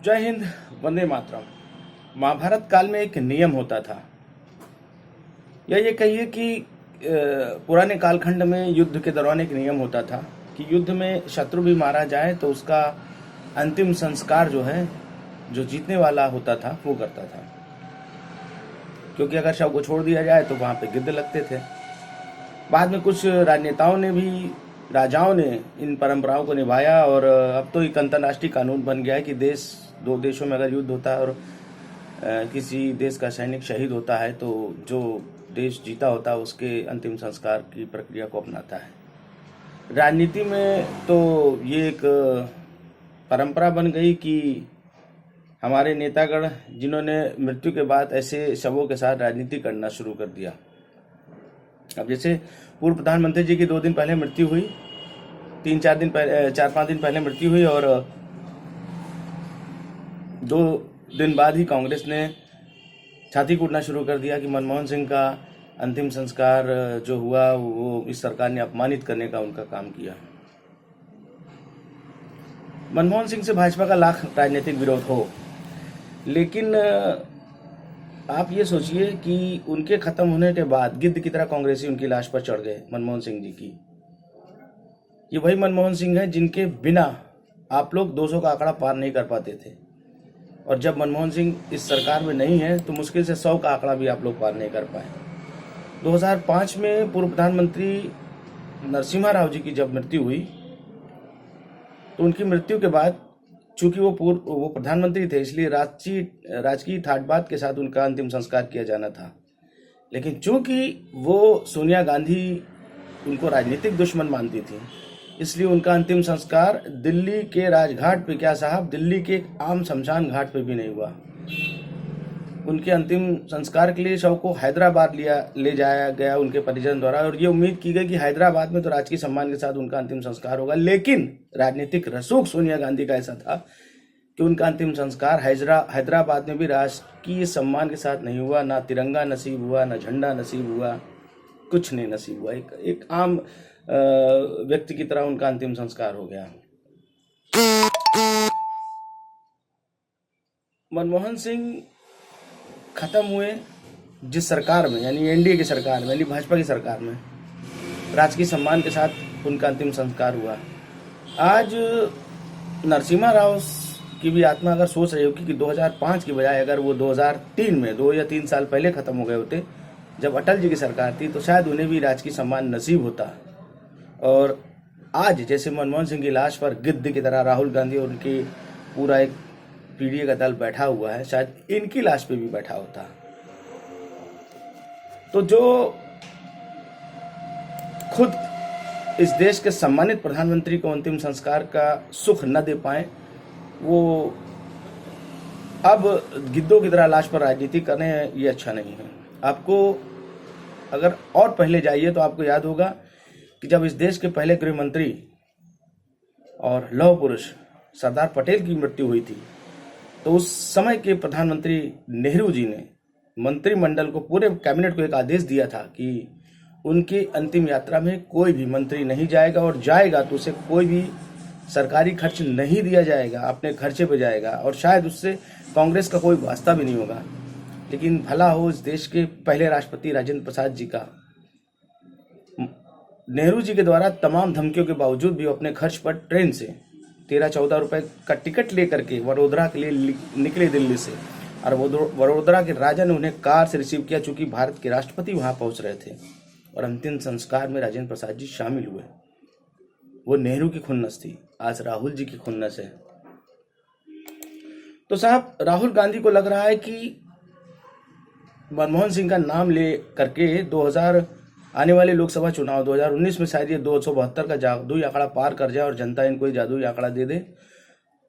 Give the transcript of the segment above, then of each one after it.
जय हिंद, वंदे मातरम। महाभारत काल में एक नियम होता था, या ये कहिए कि पुराने कालखंड में युद्ध के दौरान एक नियम होता था कि युद्ध में शत्रु भी मारा जाए तो उसका अंतिम संस्कार जो है, जो जीतने वाला होता था वो करता था, क्योंकि अगर शव को छोड़ दिया जाए तो वहां पे गिद्ध लगते थे। बाद में कुछ राजनेताओं ने भी, राजाओं ने इन परंपराओं को निभाया और अब तो एक अंतर्राष्ट्रीय कानून बन गया है कि दो देशों में अगर युद्ध होता है और किसी देश का सैनिक शहीद होता है तो जो देश जीता होता है उसके अंतिम संस्कार की प्रक्रिया को अपनाता है। राजनीति में तो ये एक परंपरा बन गई कि हमारे नेतागण जिन्होंने मृत्यु के बाद ऐसे शवों के साथ राजनीति करना शुरू कर दिया। अब जैसे पूर्व प्रधानमंत्री जी की 2 दिन पहले मृत्यु हुई, 4-5 दिन पहले मृत्यु हुई और 2 दिन बाद ही कांग्रेस ने छाती कूटना शुरू कर दिया कि मनमोहन सिंह का अंतिम संस्कार जो हुआ वो इस सरकार ने अपमानित करने का उनका काम किया। मनमोहन सिंह से भाजपा का लाख राजनीतिक विरोध हो, लेकिन आप ये सोचिए कि उनके खत्म होने के बाद गिद्ध की तरह कांग्रेसी उनकी लाश पर चढ़ गए मनमोहन सिंह जी की। ये वही मनमोहन सिंह है जिनके बिना आप लोग 200 का आंकड़ा पार नहीं कर पाते थे, और जब मनमोहन सिंह इस सरकार में नहीं है तो मुश्किल से 100 का आंकड़ा भी आप लोग पार नहीं कर पाए। 2005 में पूर्व प्रधानमंत्री नरसिम्हा राव जी की जब मृत्यु हुई तो उनकी मृत्यु के बाद, चूंकि वो प्रधानमंत्री थे, इसलिए राजकीय ठाट-बाट के साथ उनका अंतिम संस्कार किया जाना था। लेकिन चूंकि वो सोनिया गांधी उनको राजनीतिक दुश्मन मानती थी, इसलिए उनका अंतिम संस्कार दिल्ली के राजघाट पे, क्या साहब, दिल्ली के आम शमशान घाट पे भी नहीं हुआ। उनके अंतिम संस्कार के लिए शव को हैदराबाद ले जाया गया उनके परिजन द्वारा, और ये उम्मीद की गई कि हैदराबाद में तो राजकीय सम्मान के साथ उनका अंतिम संस्कार होगा। लेकिन राजनीतिक रसूख सोनिया गांधी का ऐसा था कि उनका अंतिम संस्कार हैदराबाद में भी राजकीय सम्मान के साथ नहीं हुआ। ना तिरंगा नसीब हुआ, ना झंडा नसीब हुआ, कुछ नहीं नसीब हुआ। एक आम व्यक्ति की तरह उनका अंतिम संस्कार हो गया। मनमोहन सिंह खत्म हुए जिस सरकार में, यानी एनडीए की सरकार में, यानी भाजपा की सरकार में, राजकीय सम्मान के साथ उनका अंतिम संस्कार हुआ। आज नरसिम्हा राव की भी आत्मा अगर सोच रही होगी कि 2005 की बजाय अगर वो 2003 में 2 या 3 साल पहले खत्म हो गए होते, जब अटल जी की सरकार थी, तो शायद उन्हें भी राजकीय सम्मान नसीब होता। और आज जैसे मनमोहन सिंह की लाश पर गिद्ध की तरह राहुल गांधी और उनकी पूरा एक पीडीए का दल बैठा हुआ है, शायद इनकी लाश पे भी बैठा होता। तो जो खुद इस देश के सम्मानित प्रधानमंत्री को अंतिम संस्कार का सुख न दे पाए, वो अब गिद्धों की तरह लाश पर राजनीति करने, ये अच्छा नहीं है। आपको अगर और पहले जाइए तो आपको याद होगा कि जब इस देश के पहले गृह मंत्री और लौह पुरुष सरदार पटेल की मृत्यु हुई थी, तो उस समय के प्रधानमंत्री नेहरू जी ने मंत्रिमंडल को, पूरे कैबिनेट को एक आदेश दिया था कि उनकी अंतिम यात्रा में कोई भी मंत्री नहीं जाएगा, और जाएगा तो उसे कोई भी सरकारी खर्च नहीं दिया जाएगा, अपने खर्चे पे जाएगा, और शायद उससे कांग्रेस का कोई वास्ता भी नहीं होगा। लेकिन भला हो इस देश के पहले राष्ट्रपति राजेंद्र प्रसाद जी का, नेहरू जी के द्वारा तमाम धमकियों के बावजूद भी अपने खर्च पर ट्रेन से 13-14 रुपए का टिकट लेकर के वडोदरा के लिए निकले दिल्ली से, और वडोदरा के राजा ने उन्हें कार से रिसीव किया, चूंकि भारत के राष्ट्रपति वहां पहुंच रहे थे, और अंतिम संस्कार में राजेंद्र प्रसाद जी शामिल हुए। वो नेहरू की खुन्नस थी, आज राहुल जी की खुन्नस है। तो साहब, राहुल गांधी को लग रहा है कि मनमोहन सिंह का नाम ले करके आने वाले लोकसभा चुनाव 2019 में शायद ये 272 का जादुई आंकड़ा पार कर जाए और जनता इनको जादुई आंकड़ा दे दे,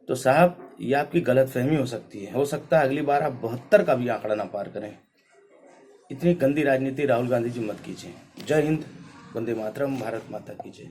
तो साहब ये आपकी गलतफहमी हो सकती है। हो सकता है अगली बार आप 72 का भी आंकड़ा ना पार करें। इतनी गंदी राजनीति राहुल गांधी जी मत कीजिए। जय हिंद, वंदे मातरम, भारत माता की जय।